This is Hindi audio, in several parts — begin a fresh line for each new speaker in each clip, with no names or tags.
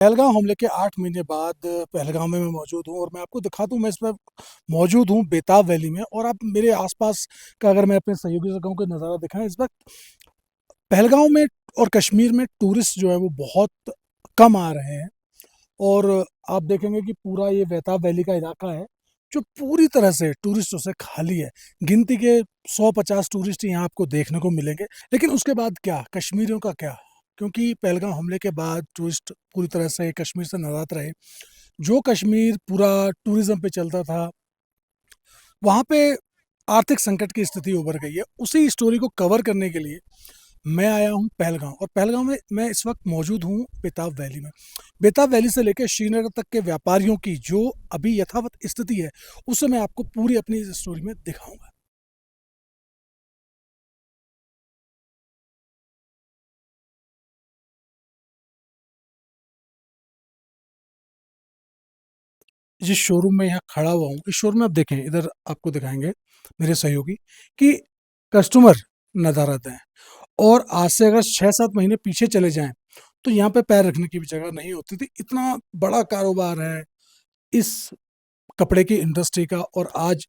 पहलगाम हमले के 8 महीने बाद पहलगाम में मैं मौजूद हूँ और मैं आपको दिखा दूँ, मैं इस वक़्त मौजूद हूँ बेताब वैली में। और आप मेरे आस-पास का अगर मैं अपने सहयोगी से कहूँ कि नज़ारा दिखाएँ, इस वक़्त पहलगाम में और कश्मीर में टूरिस्ट जो है वो बहुत कम आ रहे हैं। और आप देखेंगे कि पूरा ये बेताब वैली का इलाका है, जो पूरी तरह से टूरिस्टों से खाली है। गिनती के 100-50 टूरिस्ट यहाँ आपको देखने को मिलेंगे। लेकिन उसके बाद क्या? कश्मीरियों का क्या? क्योंकि पहलगाम हमले के बाद टूरिस्ट पूरी तरह से कश्मीर से नाराज़ रहे। जो कश्मीर पूरा टूरिज़्म पे चलता था, वहाँ पे आर्थिक संकट की स्थिति उभर गई है। उसी स्टोरी को कवर करने के लिए मैं आया हूँ पहलगाम, और पहलगाम में मैं इस वक्त मौजूद हूँ बेताब वैली में। बेताब वैली से लेकर श्रीनगर तक के व्यापारियों की जो अभी यथावत स्थिति है, उसे मैं आपको पूरी अपनी इस स्टोरी में दिखाऊंगा। जिस शोरूम में यहाँ खड़ा हुआ हूँ, इस शोरूम में आप देखें, इधर आपको दिखाएंगे मेरे सहयोगी कि कस्टमर नदारद हैं। और आज से अगर 6-7 महीने पीछे चले जाएं, तो यहाँ पे पैर रखने की भी जगह नहीं होती थी। इतना बड़ा कारोबार है इस कपड़े की इंडस्ट्री का। और आज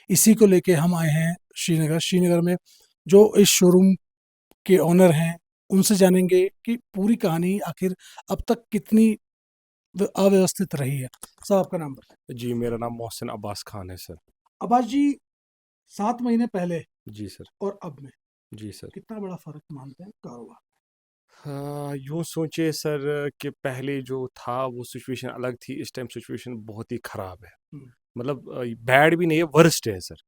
इसी को लेके हम आए हैं श्रीनगर। श्रीनगर में जो इस शोरूम के ओनर हैं, उनसे जानेंगे कि पूरी कहानी आखिर अब तक कितनी अव्यवस्थित रही है। साहब, आपका नाम बताएं।
जी, मेरा नाम मोहसिन अब्बास खान है सर।
अब्बास जी, 7 महीने पहले
जी सर।
और अब में
जी सर।
कितना बड़ा फर्क मानते हैं कारोबार?
हाँ, यूँ सोचिए सर कि पहले जो था वो सिचुएशन अलग थी, इस टाइम सिचुएशन बहुत ही ख़राब है।
हम्म,
मतलब बैड भी नहीं है, वर्स्ट है सर।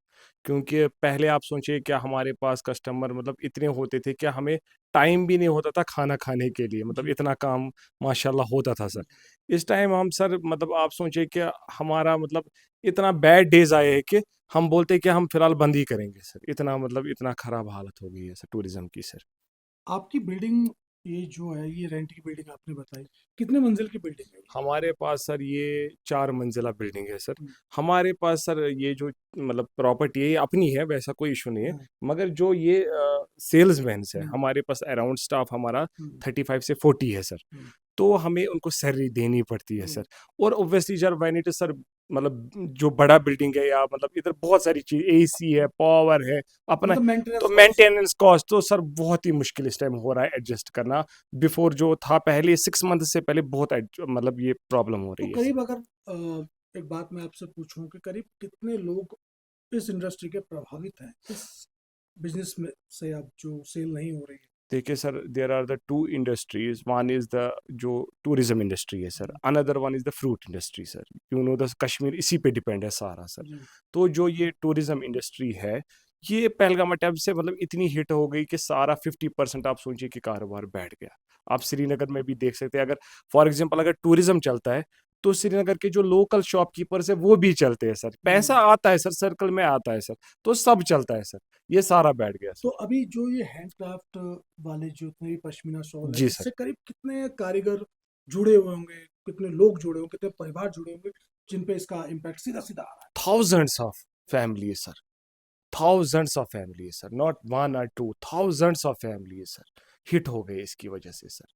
क्योंकि पहले आप सोचिए क्या हमारे पास कस्टमर मतलब इतने होते थे कि हमें टाइम भी नहीं होता था खाना खाने के लिए, मतलब
जी
इतना काम माशाल्लाह होता था सर।
जी।
इस टाइम हम सर मतलब आप सोचिए कि हमारा मतलब इतना बैड डेज़ आए हैं कि हम बोलते हैं कि हम फ़िलहाल बंद ही करेंगे सर। इतना मतलब इतना ख़राब हालत हो गई है सर टूरिज़्म की सर।
आपकी बिल्डिंग, ये जो है, ये रेंट की बिल्डिंग आपने बताई, कितने मंजिल की बिल्डिंग है ये?
हमारे पास सर ये 4 मंजिला बिल्डिंग है सर।
हम्म,
हमारे पास सर ये जो मतलब प्रॉपर्टी है ये अपनी है, वैसा कोई इश्यू नहीं है।
हम्म,
मगर जो ये सेल्समैन्स है,
हम्म,
हमारे पास अराउंड स्टाफ हमारा
हम्म,
35 से 40 है सर।
हम्म,
तो हमें उनको सैलरी देनी पड़ती है
हम्म।
सर। और ऑब्वियसली जब व्हेन इट इज़ सर मतलब जो बड़ा बिल्डिंग है या मतलब इधर बहुत सारी चीज़ एसी है, पावर है, अपना,
मतलब
तो
मेंटेनेंस कॉस्ट।
मेंटेनेंस कॉस्ट तो सर बहुत ही मुश्किल इस टाइम हो रहा है एडजस्ट करना। बिफोर जो था पहले 6 मंथ से पहले बहुत मतलब ये प्रॉब्लम हो
तो
रही है सर।
करीब अगर एक बात मैं आपसे पूछूं कि करीब कितने लोग इस इंडस्ट्री के प्रभावित हैं, इस बिजनेस में से अब जो सेल नहीं हो रही है?
देखिए sir, there are the two industries, one is the जो टूरिज्म इंडस्ट्री है sir,
hmm,
another one is the fruit industry sir. You know the Kashmir इसी पे डिपेंड है सारा सर।
जी।
तो जो ये टूरिज्म इंडस्ट्री है, ये पहलगाम अटैम्प्ट से मतलब इतनी हिट हो गई कि सारा 50% आप सोचिए कि कारोबार बैठ गया। आप श्रीनगर में भी देख सकते हैं, अगर फॉर एग्जांपल अगर टूरिज्म चलता है तो श्रीनगर के जो लोकल शॉपकीपर्स है वो भी चलते हैं सर, पैसा
हम्म।
आता है सर, सर्कल में आता है सर, तो सब चलता है सर। ये सारा बैठ गया
तो
सर।
अभी जो ये हैंडक्राफ्ट वाले जितने भी पश्मीना शॉल है,
जी सर।
इससे करीब कितने कारीगर जुड़े हुए होंगे, कितने लोग जुड़े होंगे, कितने परिवार जुड़े होंगे जिन पे इसका इम्पैक्ट सीधा सीधा आ रहा
Thousands of families, sir. Thousands of families, sir. Not one or two. Thousands of families, sir. Hit हो गए इसकी वजह से सर।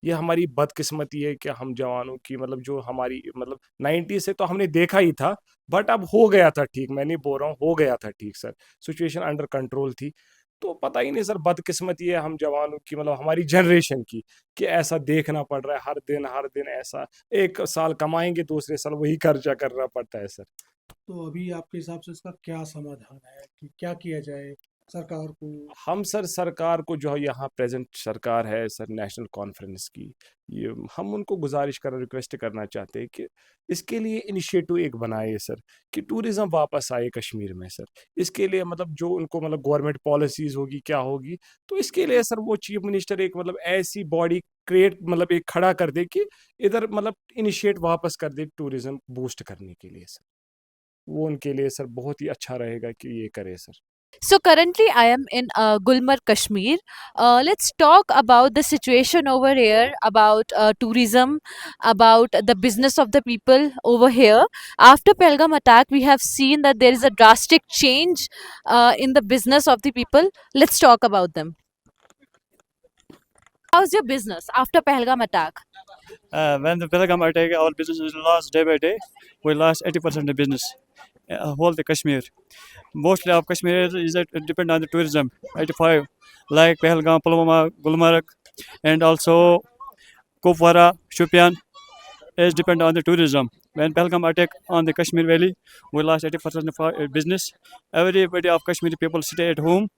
ये हमारी बदकिस्मती है कि हम जवानों की मतलब जो हमारी मतलब 90 से तो हमने देखा ही था, बट अब हो गया था ठीक, मैं नहीं बोल रहा हूँ, हो गया था ठीक सर। सिचुएशन अंडर कंट्रोल थी। तो पता ही नहीं सर, बदकिस्मती है हम जवानों की, मतलब हमारी जनरेशन की, कि ऐसा देखना पड़ रहा है हर दिन ऐसा। एक साल कमाएंगे, दूसरे साल वही खर्चा करना पड़ता है सर।
है। तो अभी आपके हिसाब से इसका क्या समाधान है कि क्या किया जाए सरकार को?
हम सर सरकार को, जो यहाँ प्रेजेंट सरकार है सर नेशनल कॉन्फ्रेंस की, ये हम उनको गुजारिश कर रिक्वेस्ट करना चाहते हैं कि इसके लिए इनिशिएटिव एक बनाए सर, कि टूरिज्म वापस आए कश्मीर में सर। इसके लिए मतलब जो उनको मतलब गवर्नमेंट पॉलिसीज होगी क्या होगी, तो इसके लिए सर वो चीफ मिनिस्टर एक मतलब ऐसी बॉडी क्रिएट मतलब एक खड़ा कर दे कि इधर मतलब इनिशिएट वापस कर दे टूरिज्म बूस्ट करने के लिए सर। वो उनके लिए सर बहुत ही अच्छा रहेगा कि ये करे sir.
So currently, I am in Gulmarg, Kashmir. Let's talk about the situation over here, about tourism, about the business of the people over here. After Pelgam attack, we have seen that there is a drastic change in the business of the people. Let's talk about them. How's your business after Pelgam attack?
When the Pelham attack, our business is lost day by day. We lost 80% of business, whole the Kashmir. Mostly of Kashmir is depend on the tourism. 85, like Pahalgam, Pulwama, Gulmarg, and also Kupwara, Shupian is depend on the tourism. When Pahalgam attack on the Kashmir Valley, we lost 80% of our business. Everybody of Kashmiri people stay at home,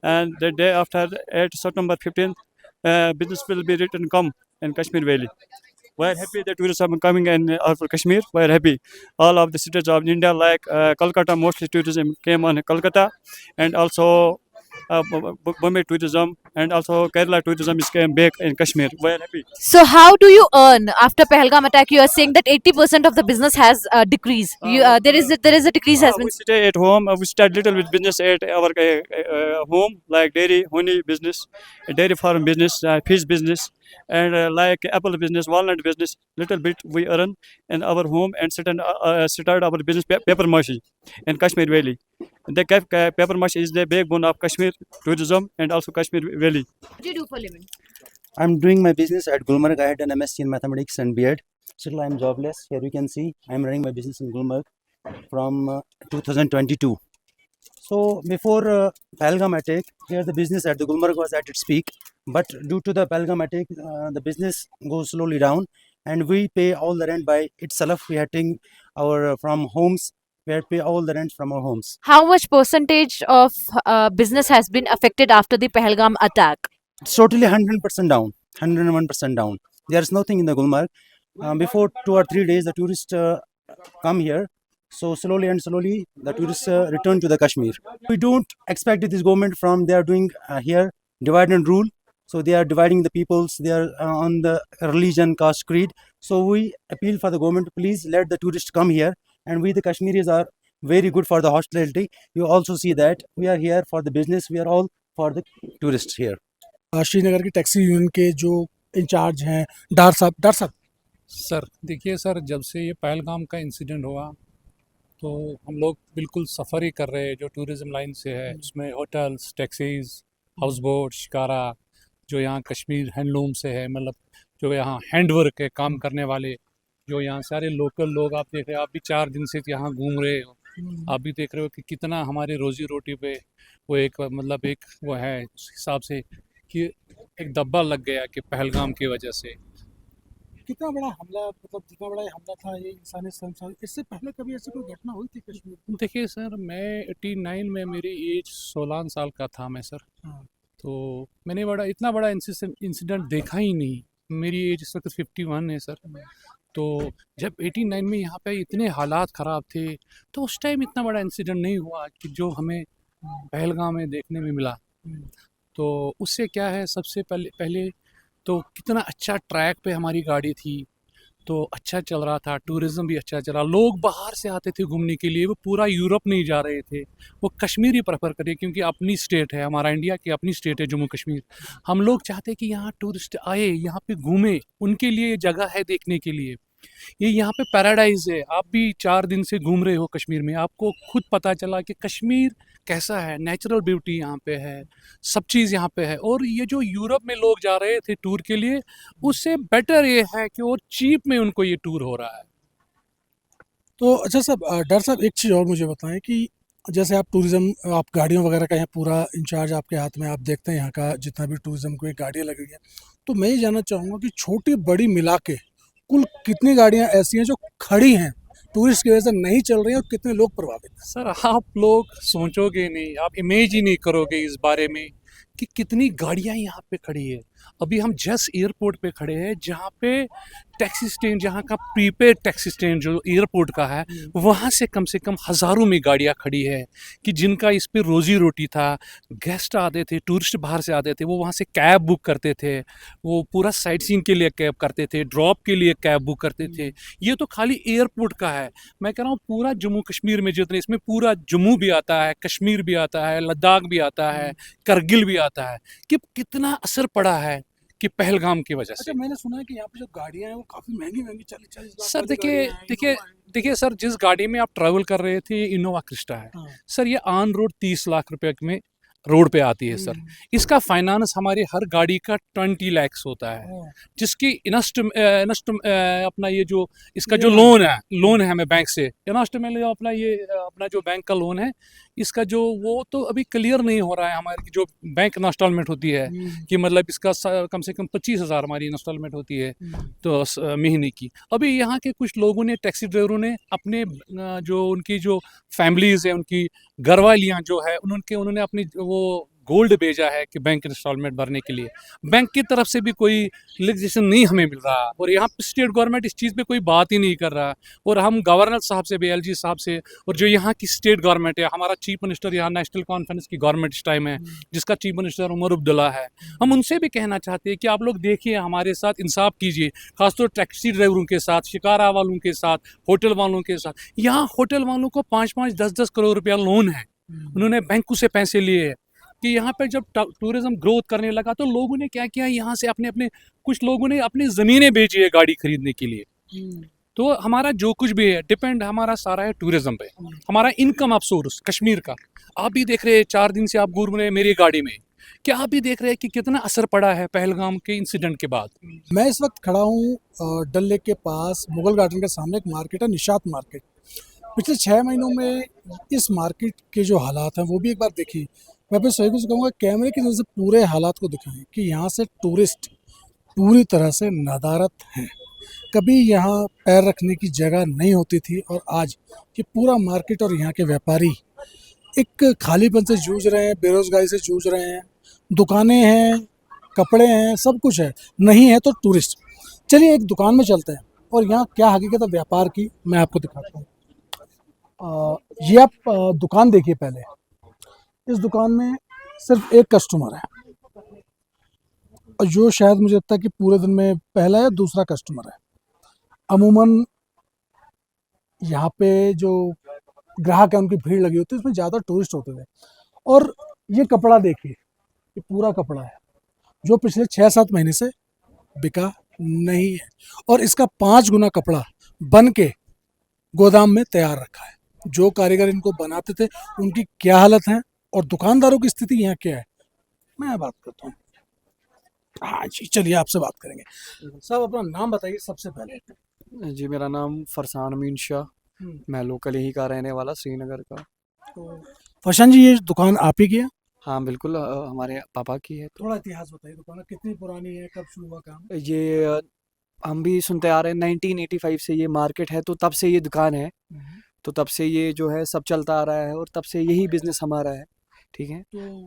and the day after, at September 15th, business will be returned come in Kashmir Valley. We are happy that tourists are coming in for Kashmir. We are happy. All of the cities of India, like Kolkata, mostly tourism came on Kolkata, and also Bombay tourism, and also Kerala tourism is came back in Kashmir. We are happy.
So how do you earn after Pahalgam attack? You are saying that 80% of the business has decreased. There is a decrease has been.
We stay at home. We start little bit business at our home, like dairy, honey business, dairy farm business, fish business, and like apple business, walnut business. Little bit we earn in our home and start our business paper mache in Kashmir Valley. The paper mache is the backbone of Kashmir tourism and also Kashmir Valley.
What do you do for a living?
I'm doing my business at Gulmarg. I had an MSc in mathematics and B.Ed. Still, I'm jobless. Here you can see I'm running my business in Gulmarg from 2022. So before Pahalgam attack, here the business at the Gulmarg was at its peak. But due to the Pahalgam attack, the business goes slowly down, and we pay all the rent by itself. We are taking our from homes. We are pay all the rent from our homes.
How much percentage of business has been affected after the Pahalgam attack?
It's totally 100% down, 101% down. There's nothing in the Gulmarg. Before 2 or 3 days, the tourists come here. So slowly and slowly, the tourists return to the Kashmir. We don't expect this government from they are doing here divide and rule. So they are dividing the peoples. They are on the religion, caste, creed. So we appeal for the government, please let the tourists come here. And we, the Kashmiris, are very good for the hospitality. You also see that we are here for the business. We are all for the tourists here.
Srinagar की टैक्सी यूनियन के जो इंचार्ज हैं डार साहब
सर देखिए सर, जब से ये पहलगाम का इंसिडेंट हुआ तो हम लोग बिल्कुल सफ़र ही कर रहे हैं जो टूरिज़म लाइन से है, उसमें hotels, taxis, house boat, shikara, जो यहाँ कश्मीर हैंडलूम से है, मतलब जो यहाँ हैंडवर्क के काम करने वाले, जो यहाँ सारे लोकल लोग आप देख रहे हो। आप भी 4 दिन से यहाँ घूम रहे हो, आप भी देख रहे हो कि कितना हमारे रोज़ी रोटी पे वो एक मतलब एक वो है उस हिसाब से कि एक दब्बा लग गया कि पहलगाम की वजह से।
कितना बड़ा हमला, मतलब जितना बड़ा ये हमला था, ये इंसानी शर्मसार, इससे पहले कभी ऐसी कोई घटना हुई थी कश्मीर में?
देखिए सर, मैं 89 में मेरी एज 16 साल का था मैं सर।
हाँ।
तो मैंने इतना बड़ा इंसिडेंट देखा ही नहीं। मेरी एज इस वक्त 51 है सर। तो जब 89 में यहाँ पे इतने हालात ख़राब थे तो उस टाइम इतना बड़ा इंसिडेंट नहीं हुआ कि जो हमें पहलगाम में देखने में मिला। तो उससे क्या है, सबसे पहले तो कितना अच्छा ट्रैक पे हमारी गाड़ी थी, तो अच्छा चल रहा था, टूरिज़्म भी अच्छा चला, लोग बाहर से आते थे घूमने के लिए, वो पूरा यूरोप नहीं जा रहे थे, वो कश्मीर ही प्रेफर करे क्योंकि अपनी स्टेट है, हमारा इंडिया की अपनी स्टेट है जम्मू कश्मीर। हम लोग चाहते कि यहाँ टूरिस्ट आए, यहाँ पे घूमे, उनके लिए ये जगह है देखने के लिए, ये यहाँ पे पैराडाइज है। आप भी 4 दिन से घूम रहे हो कश्मीर में, आपको खुद पता चला कि कश्मीर कैसा है, नेचुरल ब्यूटी यहाँ पे है, सब चीज़ यहाँ पे है। और ये जो यूरोप में लोग जा रहे थे टूर के लिए, उससे बेटर ये है कि और चीप में उनको ये टूर हो रहा है।
तो अच्छा साहब, डॉक्टर साहब एक चीज़ और मुझे बताएं कि जैसे आप टूरिज़्म, आप गाड़ियों वगैरह का यहाँ पूरा इंचार्ज आपके हाथ में, आप देखते हैं यहाँ का जितना भी टूरिज़्म की गाड़ियाँ लगी हैं, तो मैं ये जानना चाहूँगा कि छोटी बड़ी मिला के कुल कितनी गाड़ियाँ ऐसी हैं जो खड़ी हैं, टूरिस्ट की वजह से नहीं चल रही हैं, और कितने लोग प्रभावित हैं?
सर आप लोग सोचोगे नहीं, आप इमेज ही नहीं करोगे इस बारे में कि कितनी गाड़ियाँ यहाँ पे खड़ी है। अभी हम जस्ट एयरपोर्ट पे खड़े हैं, जहाँ पे टैक्सी स्टैंड, जहाँ का प्रीपेड टैक्सी स्टैंड जो एयरपोर्ट का है, वहाँ से कम हज़ारों में गाड़ियाँ खड़ी है कि जिनका इस पे रोज़ी रोटी था। गेस्ट आते थे, टूरिस्ट बाहर से आते थे, वो वहाँ से कैब बुक करते थे, वो पूरा साइट सीइंग के लिए कैब करते थे, ड्रॉप के लिए कैब बुक करते थे। ये तो खाली एयरपोर्ट का है, मैं कह रहा हूँ पूरा जम्मू कश्मीर में जितने, इसमें पूरा जम्मू भी आता है, कश्मीर भी आता है, लद्दाख भी आता है, करगिल भी आता है, कि कितना असर पड़ा है कि पहलगाम की वजह से।
अच्छा, मैंने सुना है कि यहाँ पे जो गाड़ियाँ हैं वो काफ़ी महंगी 40-40 लाख
सर
वाली गाड़ियाँ हैं,
देखिए सर, जिस गाड़ी में आप ट्रैवल कर रहे थे, इनोवा क्रिस्टा है
हाँ।
सर, ये ऑन रोड 30 लाख रुपए में रोड पे आती है सर। इसका फाइनेंस हमारे हर गाड़ी का 20 lakhs होता है, जिसकी अपना ये जो इसका जो लोन है हमें बैंक से इन्वेस्टमेंट, अपना ये अपना जो बैंक का लोन है, इसका जो वो तो अभी क्लियर नहीं हो रहा है। हमारी जो बैंक इंस्टॉलमेंट होती है कि मतलब इसका कम से कम 25,000 हमारी इंस्टॉलमेंट होती है तो महीने की। अभी यहाँ के कुछ लोगों ने, टैक्सी ड्राइवरों ने अपने जो उनकी जो फैमिलीज है, उनकी घरवालियाँ जो है, उन्होंने अपनी वो गोल्ड भेजा है कि बैंक इंस्टॉलमेंट भरने के लिए। बैंक की तरफ से भी कोई लेजिस्लेशन नहीं हमें मिल रहा, और यहाँ पे स्टेट गवर्नमेंट इस चीज़ पे कोई बात ही नहीं कर रहा। और हम गवर्नर साहब से, BLG साहब से, और जो यहाँ की स्टेट गवर्नमेंट है, हमारा चीफ मिनिस्टर यहाँ नेशनल कॉन्फ्रेंस की गवर्नमेंट इस टाइम है, जिसका चीफ मिनिस्टर उमर अब्दुल्ला है, हम उनसे भी कहना चाहते हैं कि आप लोग देखिए, हमारे साथ इंसाफ कीजिए, खासतौर टैक्सी ड्राइवरों के साथ, शिकारा वालों के साथ, होटल वालों के साथ। यहाँ होटल वालों को 5-5, 10-10 करोड़ रुपया लोन है, उन्होंने बैंकों से पैसे लिए हैं। कि यहाँ पे जब टूरिज्म ग्रोथ करने लगा तो लोगों ने क्या किया, यहाँ से अपने कुछ लोगों ने अपनी ज़मीनें बेची है गाड़ी खरीदने के लिए। तो हमारा जो कुछ भी है डिपेंड हमारा सारा है टूरिज्म पे, हमारा इनकम ऑफ सोर्स कश्मीर का। आप भी देख रहे हैं 4 दिन से आप घूम रहे हैं मेरी गाड़ी में, क्या आप भी देख रहे हैं कि कितना असर पड़ा है पहलगाम के इंसिडेंट के बाद।
मैं इस वक्त खड़ा हूँ डल लेक के पास, मुगल गार्डन के सामने एक मार्केट है, निशात मार्केट। पिछले 6 महीनों में इस मार्केट के जो हालात हैं वो भी एक बार देखिए। मैं अपने सहयोगियों से कहूँगा कैमरे की नज़र से पूरे हालात को दिखाएं कि यहाँ से टूरिस्ट पूरी तरह से नदारत हैं। कभी यहाँ पैर रखने की जगह नहीं होती थी, और आज ये पूरा मार्केट और यहाँ के व्यापारी एक खालीपन से जूझ रहे हैं, बेरोजगारी से जूझ रहे हैं। दुकानें हैं, कपड़े हैं, सब कुछ है, नहीं है तो टूरिस्ट। चलिए एक दुकान में चलते हैं और यहाँ क्या हकीकत है व्यापार की, मैं आपको दिखाता हूँ। ये आप दुकान देखिए पहले। इस दुकान में सिर्फ एक कस्टमर है, और जो शायद मुझे लगता है कि पूरे दिन में पहला या दूसरा कस्टमर है। अमूमन यहाँ पे जो ग्राहक है उनकी भीड़ लगी होती है, इसमें ज़्यादा टूरिस्ट होते थे। और ये कपड़ा देखिए, ये पूरा कपड़ा है जो पिछले 6-7 महीने से बिका नहीं है, और इसका 5 गुना कपड़ा बन के गोदाम में तैयार रखा है। जो कारीगर इनको बनाते थे उनकी क्या हालत है, और दुकानदारों की स्थिति यहाँ क्या है, मैं बात करता हूँ। हाँ जी, चलिए आपसे बात करेंगे। साहब अपना नाम बताइए सबसे पहले।
जी, मेरा नाम फरसान अमीन शाह, मैं लोकल यहीं का रहने वाला, श्रीनगर का।
तो फरसान जी, ये दुकान आप ही की है?
हाँ बिल्कुल, हमारे पापा की है।
थोड़ा इतिहास बताइए, दुकान कितनी पुरानी है, कब शुरू हुआ काम?
ये हम भी सुनते आ रहे हैं 1985 से ये मार्केट है, तो तब से ये दुकान है, तो तब से ये जो है सब चलता आ रहा है, और तब से यही बिजनेस हमारा है। ठीक है,
तो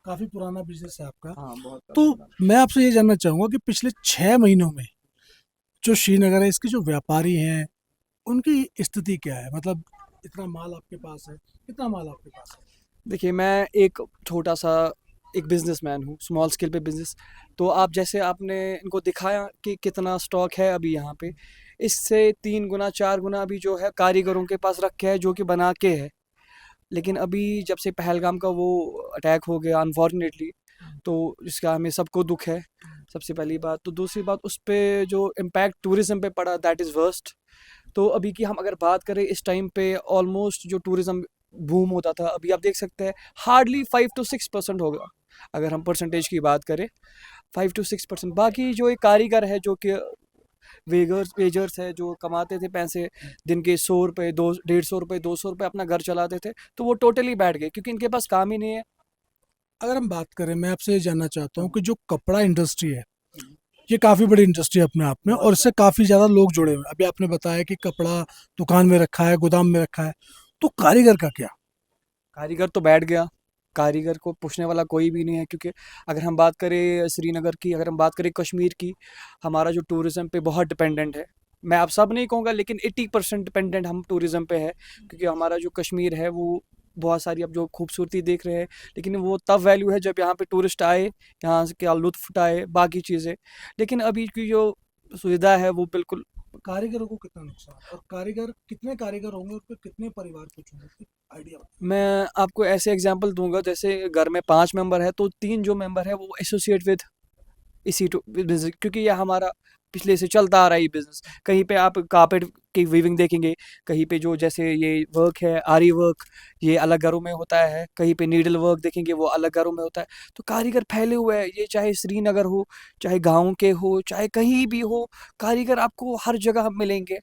काफ़ी पुराना बिजनेस है आपका।
हाँ बहुत।
तो मैं आपसे ये जानना चाहूँगा कि पिछले 6 महीनों में जो श्रीनगर है, इसके जो व्यापारी हैं उनकी स्थिति क्या है? मतलब इतना माल आपके पास है, कितना माल आपके पास है?
देखिए, मैं एक छोटा सा एक बिजनेसमैन हूँ, स्मॉल स्केल पे बिजनेस। तो आप जैसे आपने इनको दिखाया कि कितना स्टॉक है अभी यहाँ पे, इससे 3 गुना 4 गुना अभी जो है कारीगरों के पास रखे है, जो कि बना के है। लेकिन अभी जब से पहलगाम का वो अटैक हो गया अनफॉर्चुनेटली, तो इसका हमें सबको दुख है, सबसे पहली बात। तो दूसरी बात, उस पे जो इम्पैक्ट टूरिज़्म पे पड़ा, दैट इज़ वर्स्ट। तो अभी की हम अगर बात करें, इस टाइम पे ऑलमोस्ट जो टूरिज़्म बूम होता था, अभी आप देख सकते हैं हार्डली 5 to 6% होगा, अगर हम परसेंटेज की बात करें 5 to 6%। बाकी जो एक कारीगर है, जो कि वेजर्स है, जो कमाते थे पैसे दिन के 100 रुपये, 150 रुपये, 200 रुपये अपना घर चलाते थे, तो वो टोटली बैठ गए, क्योंकि इनके पास काम ही नहीं है।
अगर हम बात करें, मैं आपसे ये जानना चाहता हूँ कि जो कपड़ा इंडस्ट्री है, ये काफ़ी बड़ी इंडस्ट्री है अपने आप में, और इससे काफ़ी ज़्यादा लोग जुड़े हुए हैं। अभी आपने बताया कि कपड़ा दुकान में रखा है, गोदाम में रखा है, तो कारीगर का क्या?
कारीगर तो बैठ गया, कारीगर को पूछने वाला कोई भी नहीं है, क्योंकि अगर हम बात करें श्रीनगर की, अगर हम बात करें कश्मीर की, हमारा जो टूरिज़्म पे बहुत डिपेंडेंट है। मैं आप सब नहीं कहूँगा, लेकिन 80% डिपेंडेंट हम टूरिज़्म पे है, क्योंकि हमारा जो कश्मीर है वो बहुत सारी अब जो खूबसूरती देख रहे हैं, लेकिन वो तब वैल्यू है जब यहाँ पे टूरिस्ट आए, यहाँ से क्या लुत्फ़ उठाए, बाकी चीज़ें। लेकिन अभी की जो सुविधा है वो बिल्कुल।
कारीगरों को कितना नुकसान, और कारीगर कितने कारीगर होंगे, उसपे कितने परिवार कुछ होंगे, आइडिया?
मैं आपको ऐसे एग्जांपल दूंगा, जैसे घर में 5 मेंबर है, तो 3 जो मेंबर है वो एसोसिएट विद इसी बिजनेस, क्योंकि यह हमारा पिछले से चलता आ रहा है ये बिजनेस। कहीं पे आप कारपेट की वीविंग देखेंगे, कहीं पे जो जैसे ये वर्क है आरी वर्क, ये अलग घरों में होता है, कहीं पे नीडल वर्क देखेंगे वो अलग घरों में होता है। तो कारीगर फैले हुए हैं, ये चाहे श्रीनगर हो, चाहे गाँव के हो, चाहे कहीं भी हो, कारीगर आपको हर जगह मिलेंगे।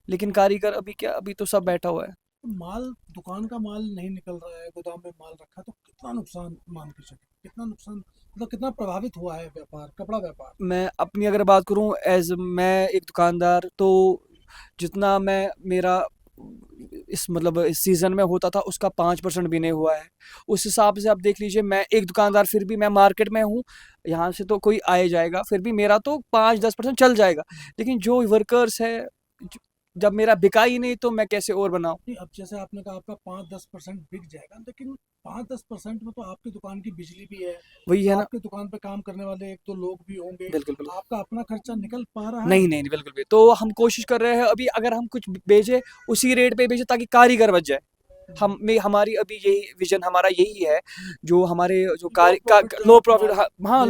लेकिन कारीगर अभी क्या, अभी तो सब बैठा हुआ है।
माल, दुकान का माल नहीं निकल रहा है, गोदाम में माल रखा, तो कितना नुकसान मान के चले, कितना नुकसान, मतलब कितना प्रभावित हुआ है व्यापार, कपड़ा व्यापार?
मैं अपनी अगर बात करूं एज मैं एक दुकानदार, तो जितना मैं मेरा इस मतलब इस सीज़न में होता था उसका 5% भी नहीं हुआ है। उस हिसाब से आप देख लीजिए, मैं एक दुकानदार, फिर भी मैं मार्केट में हूँ, यहाँ से तो कोई आए जाएगा, फिर भी मेरा तो 5-10% चल जाएगा। लेकिन जो वर्कर्स है, जब मेरा बिका ही नहीं तो मैं कैसे और बनाऊँ?
नहीं, अब जैसे आपने कहा आपका 5-10% बिक जाएगा, लेकिन 5-10% में तो आपकी दुकान की बिजली भी है,
वही है ना।
आपकी दुकान पे काम करने वाले 1-2 लोग भी होंगे,
बिल्कुल, बिल्कुल।
आपका अपना खर्चा निकल पा रहा है?
नहीं, नहीं, नहीं, बिल्कुल भी। तो हम कोशिश कर रहे हैं अभी, अगर हम कुछ बेचें, उसी रेट पे बेचें ताकि कारीगर बच जाए। हमारी अभी यही विज़न हमारा यही है, जो हमारे जो कारी का लो प्रॉफ़िट, हाँ,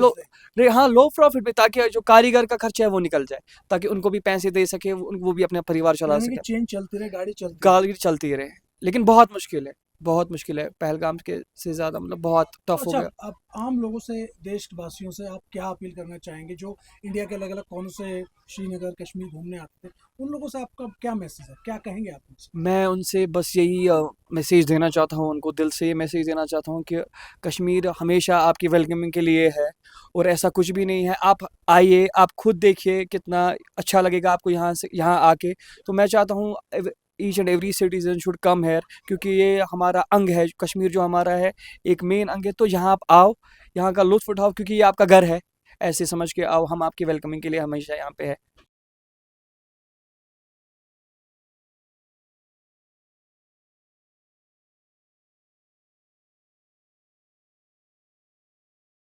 लो प्रॉफ़िट में, ताकि जो कारीगर का खर्चा है वो निकल जाए, ताकि उनको भी पैसे दे सके, वो भी अपना परिवार चला
यानी कि
सके,
चेन चलती रहे, गाड़ी चलती रहे।
गाड़ी चलती रहे। लेकिन बहुत मुश्किल है, बहुत मुश्किल है। पहलगाम के से ज़्यादा मतलब बहुत टफ हो
अच्छा,
गया।
अब आम लोगों से, देशवासियों से आप क्या अपील करना चाहेंगे, जो इंडिया के अलग-अलग कोनों से श्रीनगर, कश्मीर घूमने आते थे? उन लोगों से आपका क्या मैसेज है? क्या कहेंगे आप उनसे?
मैं उनसे बस यही मैसेज देना चाहता हूँ, उनको दिल से ये मैसेज देना चाहता हूँ कि कश्मीर हमेशा आपकी वेलकमिंग के लिए है, और ऐसा कुछ भी नहीं है। आप आइए, आप खुद देखिए कितना अच्छा लगेगा आपको यहाँ से, यहाँ आके। तो मैं चाहता हूँ each and every citizen should come here, क्योंकि ये हमारा अंग है, कश्मीर जो हमारा है एक मेन अंग है। तो यहाँ आप आओ, यहाँ का लुत्फ़ उठाओ, क्योंकि ये आपका घर है। ऐसे समझ के आओ, हम आपकी वेलकमिंग के लिए हमेशा यहाँ पे है।